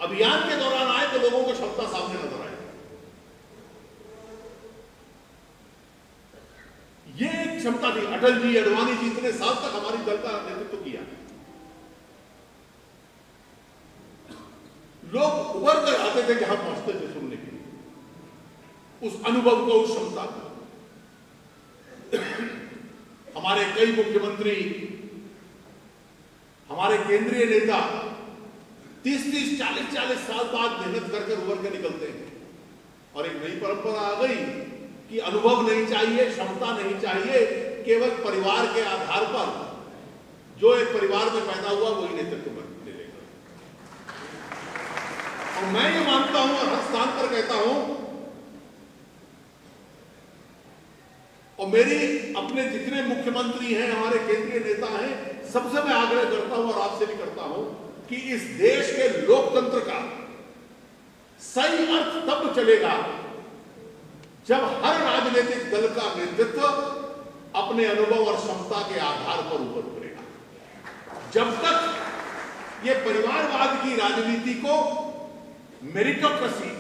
अभियान के दौरान आए तो लोगों को क्षमता सामने नजर आई। ये एक क्षमता थी। अटल जी, अडवाणी जी इतने साल तक हमारी दल का नेतृत्व किया। लोग उभर कर आते थे जहां पहुंचते थे सुनने के लिए उस अनुभव को, उस क्षमता को। हमारे कई मुख्यमंत्री, हमारे केंद्रीय नेता 30-30, 40-40 साल बाद मेहनत करके उभर के निकलते हैं। और एक नई परंपरा आ गई कि अनुभव नहीं चाहिए, क्षमता नहीं चाहिए, केवल परिवार के आधार पर जो एक परिवार में पैदा हुआ वही नेतृत्व ले लेगा। और मैं ये मानता हूं और हर स्थान पर कहता हूं, और मेरी अपने जितने मुख्यमंत्री हैं, हमारे केंद्रीय नेता हैं, सबसे मैं आग्रह करता हूं और आपसे भी करता हूं कि इस देश के लोकतंत्र का सही अर्थ तब चलेगा जब हर राजनीतिक दल का नेतृत्व अपने अनुभव और क्षमता के आधार पर ऊपर उभरेगा। जब तक ये परिवारवाद की राजनीति को, मेरिटोक्रेसी,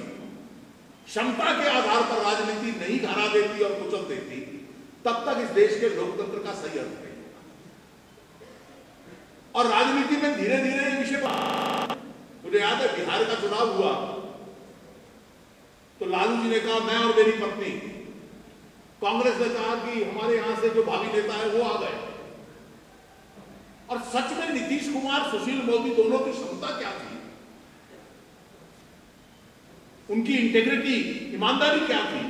क्षमता के आधार पर राजनीति नहीं हरा देती और कुचल देती, तब तक इस देश के लोकतंत्र का सही अर्थ नहीं होगा। और राजनीति में धीरे धीरे ये विषय, मुझे याद है बिहार का चुनाव हुआ तो लालू जी ने कहा, मैं और मेरी पत्नी, कांग्रेस ने कहा कि हमारे यहां से जो भावी नेता है वो आ गए। और सच में नीतीश कुमार, सुशील मोदी दोनों की क्षमता क्या थी, उनकी इंटेग्रिटी, ईमानदारी क्या थी।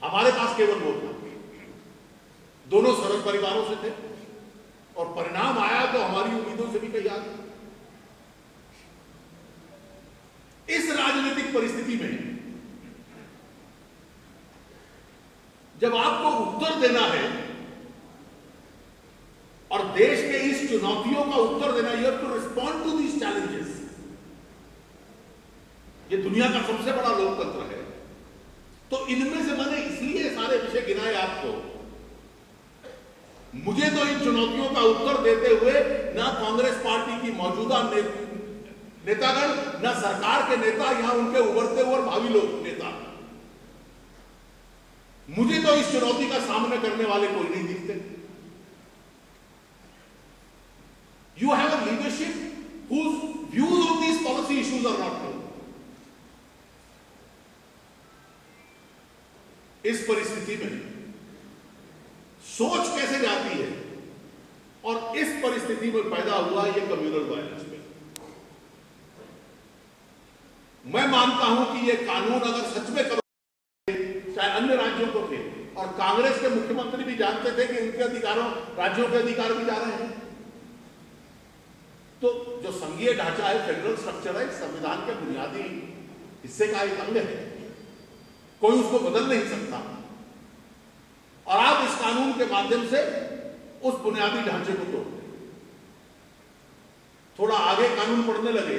हमारे पास केवल वोट था। दोनों सरल परिवारों से थे और परिणाम आया तो हमारी उम्मीदों से भी कहीं आगे। इस राजनीतिक परिस्थिति में जब आपको उत्तर देना है और देश के इस चुनौतियों का उत्तर देना, you have to respond to these challenges. ये दुनिया का सबसे बड़ा लोकतंत्र है। तो इनमें से मैंने इसलिए सारे विषय गिनाए आपको। मुझे तो इन चुनौतियों का उत्तर देते हुए ना कांग्रेस पार्टी की मौजूदा नेतागण, ना सरकार के नेता, यहां उनके उभरते हुए भावी लोग नेता, मुझे तो इस चुनौती का सामना करने वाले कोई नहीं दिखते। You have a leadership whose views on these policy issues are not known. इस परिस्थिति में सोच कैसे जाती है, और इस परिस्थिति में पैदा हुआ यह कम्युनल वायलेंस में। मैं मानता हूं कि यह कानून अगर सच में चाहे अन्य राज्यों को थे, और कांग्रेस के मुख्यमंत्री भी जानते थे कि उनके अधिकारों, राज्यों के अधिकार भी जा रहे हैं, तो जो संघीय ढांचा है, फेडरल स्ट्रक्चर है, संविधान के बुनियादी हिस्से का एक अंग है, कोई उसको बदल नहीं सकता। और आप इस कानून के माध्यम से उस बुनियादी ढांचे को तोड़ दें। थोड़ा आगे कानून पढ़ने लगे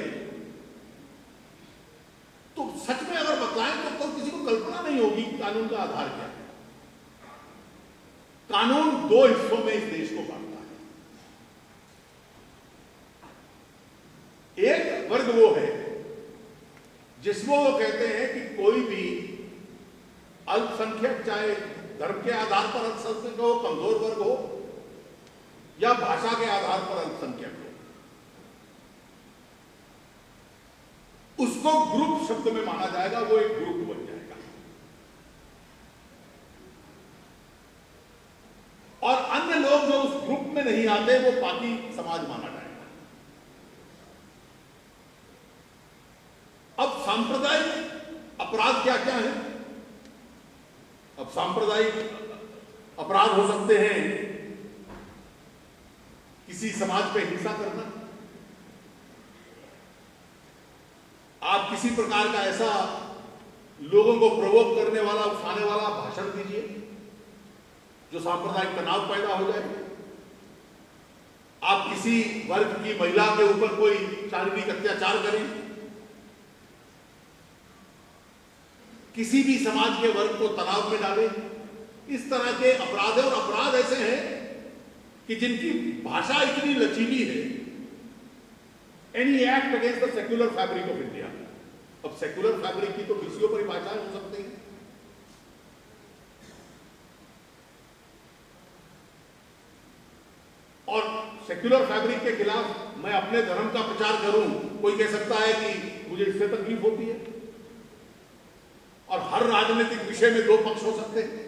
तो सच में अगर बतलाएं तो किसी को कल्पना नहीं होगी कानून का आधार क्या है। कानून दो हिस्सों में इस देश को बांटता है। एक वर्ग वो है जिसमें वो कहते हैं कि कोई भी अल्पसंख्यक, चाहे धर्म के आधार पर अल्पसंख्यक हो, कमजोर वर्ग हो, या भाषा के आधार पर अल्पसंख्यक हो, उसको ग्रुप शब्द में माना जाएगा, वो एक ग्रुप बन जाएगा। और अन्य लोग जो उस ग्रुप में नहीं आते वो बाकी समाज माना जाएगा। अब सांप्रदायिक अपराध क्या क्या है? अब सांप्रदायिक अपराध हो सकते हैं किसी समाज पे हिंसा करना, आप किसी प्रकार का ऐसा लोगों को प्रोवोक करने वाला, उठाने वाला भाषण दीजिए जो सांप्रदायिक तनाव पैदा हो जाए, आप किसी वर्ग की महिला के ऊपर कोई शारीरिक अत्याचार करें, किसी भी समाज के वर्ग को तनाव में डालें, इस तरह के अपराध है। और अपराध ऐसे हैं कि जिनकी भाषा इतनी लचीली है any act against the secular fabric of India. अब सेक्युलर फैब्रिक की तो किसी परिभाषाएं हो सकती हैं। और सेक्युलर फैब्रिक के खिलाफ मैं अपने धर्म का प्रचार करूं, कोई कह सकता है कि मुझे इससे तकलीफ होती है। और हर राजनीतिक विषय में दो पक्ष हो सकते हैं।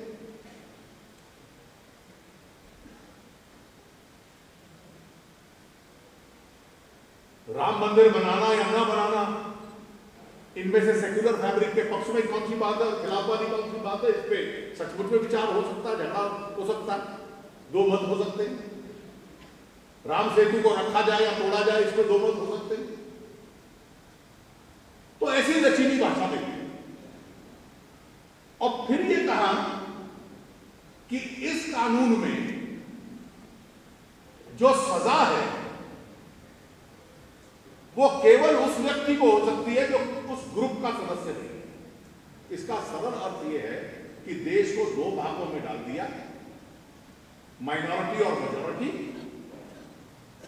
राम मंदिर बनाना या ना बनाना, इनमें से सेक्युलर फैब्रिक के पक्ष में कौन सी बात है और खिलाफ वाली कौन सी बात है, इस पे सचमुच में विचार हो सकता है, झगड़ा हो सकता है, दो मत हो सकते हैं। राम सेतु को रखा जाए या तोड़ा जाए, इस पे दो मत हो सकते हैं। तो ऐसी लचीली भाषा देखिए। और फिर ये कहा कि इस कानून में जो सजा है वो केवल उस व्यक्ति को हो सकती है जो उस ग्रुप का सदस्य नहीं है। इसका सरल अर्थ यह है कि देश को दो भागों में डाल दिया, माइनॉरिटी और मेजॉरिटी।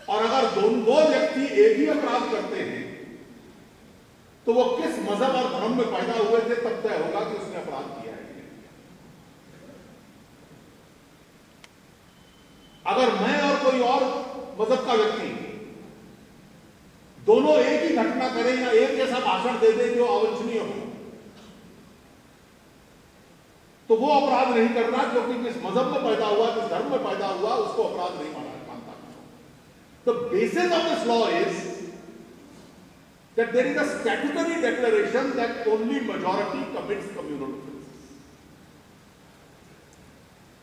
और अगर दो व्यक्ति एक ही अपराध करते हैं तो वो किस मजहब और धर्म में पैदा हुए थे तब तय होगा कि उसने अपराध किया है। अगर मैं और कोई और मजहब का व्यक्ति दोनों एक ही घटना करें या एक जैसा भाषण दे दें जो अवांछनीय हो, तो वो अपराध नहीं करना, क्योंकि किस मजहब में पैदा हुआ, किस धर्म में पैदा हुआ, उसको अपराध नहीं मानता। The basis of this law is that there is a statutory declaration that only majority commits communal offenses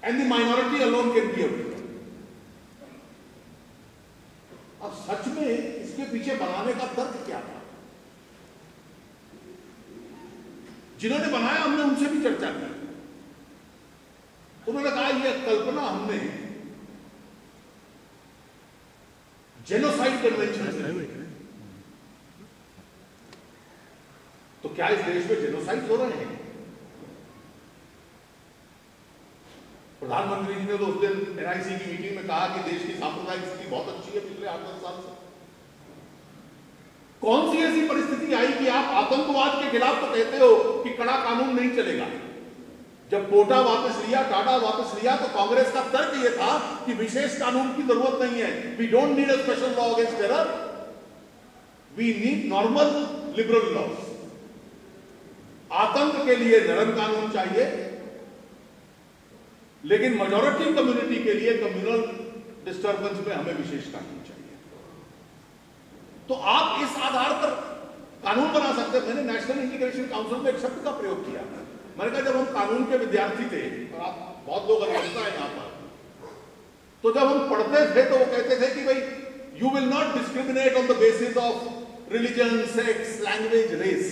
and the minority alone can be a victim. अब सच में इसके पीछे बनाने का तर्क क्या था? जिन्होंने बनाया हमने उनसे भी चर्चा की। उन्होंने कहा यह कल्पना हमने जेनोसाइड कन्वेंशन से। तो क्या इस देश में जेनोसाइड हो रहे हैं? प्रधानमंत्री जी ने तो उस दिन एनआईसी की मीटिंग में कहा कि देश की सांप्रदायिक स्थिति बहुत अच्छी है पिछले 8-10 साल से। कौन सी ऐसी परिस्थिति आई कि आप आतंकवाद के खिलाफ तो कहते हो कि कड़ा कानून नहीं चलेगा? जब कोटा वापस लिया, टाटा वापस लिया, तो कांग्रेस का तर्क यह था कि विशेष कानून की जरूरत नहीं है। We don't need a special law against terror, we need normal liberal laws. आतंक के लिए नरम कानून चाहिए, लेकिन मेजॉरिटी कम्युनिटी के लिए कम्युनल डिस्टर्बेंस में हमें विशेष कानून चाहिए। तो आप इस आधार पर कानून बना सकते हैं। मैंने नेशनल इंटीग्रेशन काउंसिल में एक शब्द का प्रयोग किया। मैंने कहा जब हम कानून के विद्यार्थी थे, और आप बहुत लोग अभियंता है यहां पर, तो जब हम पढ़ते थे तो वो कहते थे कि भाई you will not discriminate on the basis of religion, sex, language, race.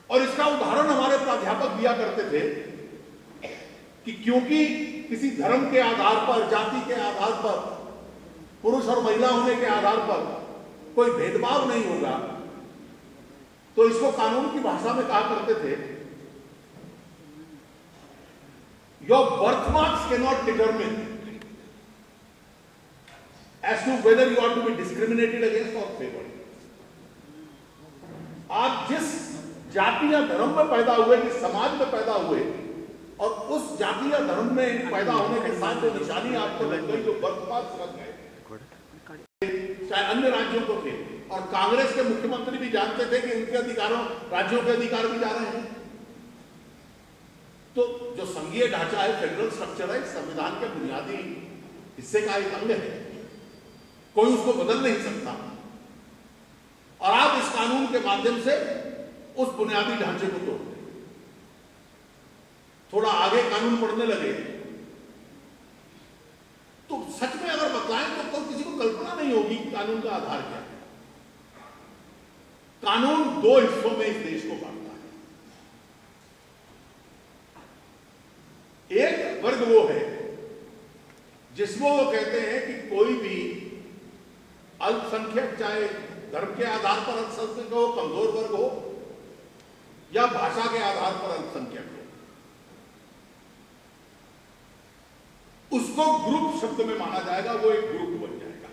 और इसका उदाहरण हमारे प्राध्यापक दिया करते थे कि क्योंकि किसी धर्म के आधार पर, जाति के आधार पर, पुरुष और महिला होने के आधार पर कोई भेदभाव नहीं होगा, तो इसको कानून की भाषा में कहा करते थे, your birthmarks can not determine as to whether you are to be discriminated against और फेवर्ड। आप जिस जाति या धर्म में पैदा हुए, जिस समाज में पैदा हुए, और उस जाति या धर्म में पैदा होने के साथ जो निशानी आपको लग गई, जो बर्थमार्क्स लग गए, चाहे अन्य राज्यों को थे, और कांग्रेस के मुख्यमंत्री भी जानते थे कि उनके अधिकारों, राज्यों के अधिकार भी जा रहे हैं। तो जो संघीय ढांचा है, फेडरल स्ट्रक्चर है, संविधान के बुनियादी हिस्से का एक अंग है, कोई उसको बदल नहीं सकता। और आप इस कानून के माध्यम से उस बुनियादी ढांचे को तोड़ दें। थोड़ा आगे कानून पढ़ने लगे तो सच में अगर बतलाएं तो किसी को कल्पना नहीं होगी कि कानून का आधार क्या है। कानून दो हिस्सों में इस देश को बांटता है। एक वर्ग वो है जिसमें वो कहते हैं कि कोई भी अल्पसंख्यक, चाहे धर्म के आधार पर अल्पसंख्यक हो, कमजोर वर्ग हो, या भाषा के आधार पर अल्पसंख्यक हो, उसको ग्रुप शब्द में माना जाएगा, वो एक ग्रुप बन जाएगा।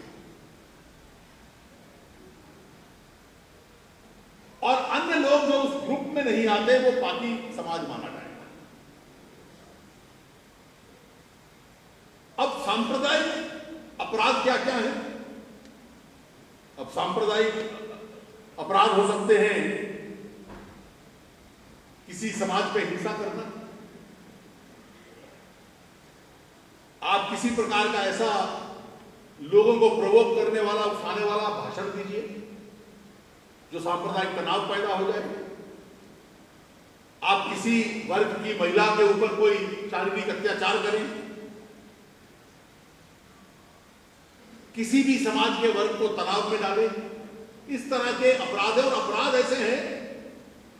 में नहीं आते वो पापी समाज माना जाएगा। अब सांप्रदायिक अपराध क्या क्या है? अब सांप्रदायिक अपराध हो सकते हैं किसी समाज पे हिंसा करना, आप किसी प्रकार का ऐसा लोगों को प्रोवोक करने वाला, उठाने वाला भाषण दीजिए जो सांप्रदायिक तनाव पैदा हो जाए, आप किसी वर्ग की महिला के ऊपर कोई शारीरिक अत्याचार करें, किसी भी समाज के वर्ग को तनाव में डालें, इस तरह के अपराध है। और अपराध ऐसे हैं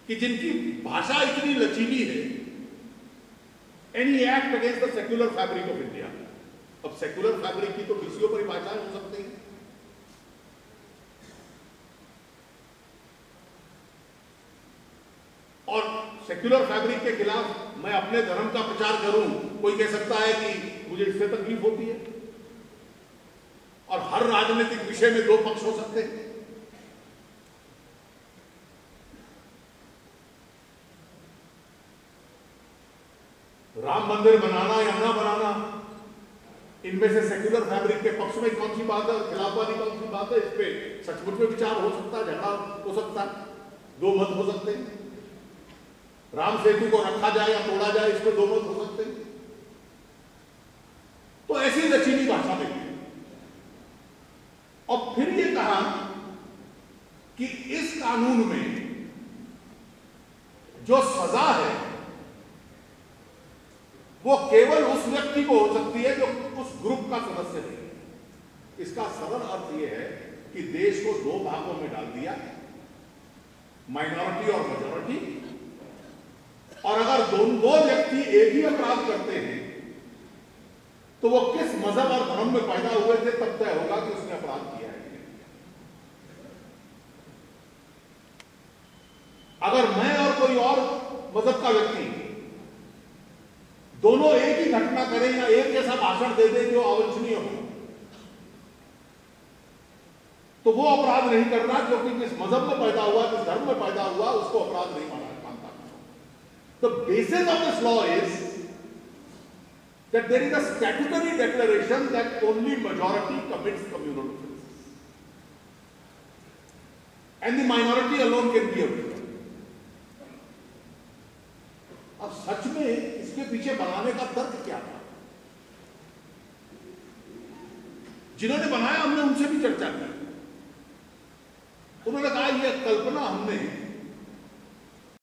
कि जिनकी भाषा इतनी लचीली है, any act against the secular fabric of India. अब सेक्युलर फैब्रिक की तो बीसीओ परिभाषाएं हो सकती हैं, और सेक्युलर फैब्रिक के खिलाफ मैं अपने धर्म का प्रचार करूं, कोई कह सकता है कि मुझे इससे तकलीफ होती है। और हर राजनीतिक विषय में दो पक्ष हो सकते हैं। राम मंदिर बनाना या ना बनाना, इनमें से सेक्युलर फैब्रिक के पक्ष में कौन सी बात है, खिलाफ वाली कौन सी बात है, इस पे सचमुच में विचार हो सकता है, झगड़ा हो सकता है, दो मत हो सकते हैं। राम सेतु को रखा जाए या तोड़ा जाए, इस पे दो मत हो सकते हैं। तो ऐसी लचीली भाषा में, और फिर ये कहा कि इस कानून में जो सजा है वो केवल उस व्यक्ति को हो सकती है जो उस ग्रुप का सदस्य नहीं है। इसका सरल अर्थ यह है कि देश को दो भागों में डाल दिया, माइनॉरिटी और मेजॉरिटी, और अगर दो व्यक्ति एक ही अपराध करते हैं तो वो किस मजहब और धर्म में पैदा हुए थे तब तय होगा कि उसने अपराध किया है। अगर मैं और कोई और मजहब का व्यक्ति दोनों एक ही घटना करें या एक जैसा भाषण दे दें जो अवांछनीय हो, तो वो अपराध नहीं करना, क्योंकि किस मजहब में पैदा हुआ, किस धर्म में पैदा हुआ, उसको अपराध नहीं मानता। The basis of this law is that there is a statutory declaration that only majority commits communal offenses and the minority alone can be a victim. अब सच में इसके पीछे बनाने का तर्क क्या था? जिन्होंने बनाया हमने उनसे भी चर्चा की। उन्होंने कहा यह कल्पना हमने